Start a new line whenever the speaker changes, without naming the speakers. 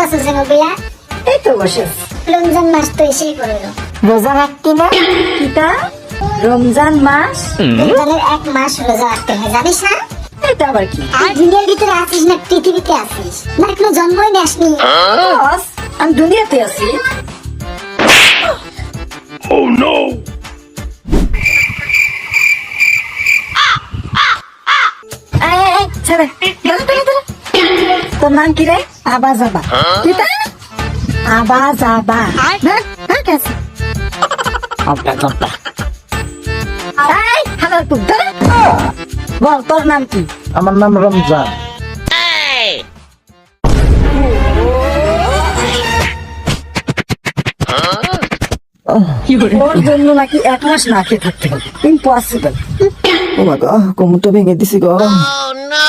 আছো যেন বিয়া?
এই তো বসে
রমজান মাস তো এসেই পড়লো,
রোজা রাখতি না? কিটা রমজান মাস?
রমজানের 1 মাস রোজা রাখতে হয়, জানিস না?
এটা আবার কি?
তুই দুনিয়ার ভিতরে আছিস না পৃথিবীতে আছিস? না এখনো জন্মই নেসনি।
বস, আমি দুনিয়াতে আছি। এই, ছেড়ে, দাঁড়া, দাঁড়া, দাঁড়া। তোর নাম কি রে? আবা যাবা। কিটা? আবা যাবা। হ্যাঁ, হ্যাঁ, কেসে? এই, হালার পুত, দাঁড়া। বল তোর নাম কি?
আমার নাম রমজান।
ওর জন্য নাকি 1 মাস না খেয়ে থাকতে হবে, ইম্পসিবল।
ও মা গো, কোমরটা ভেঙে দিছি গো।
Oh no!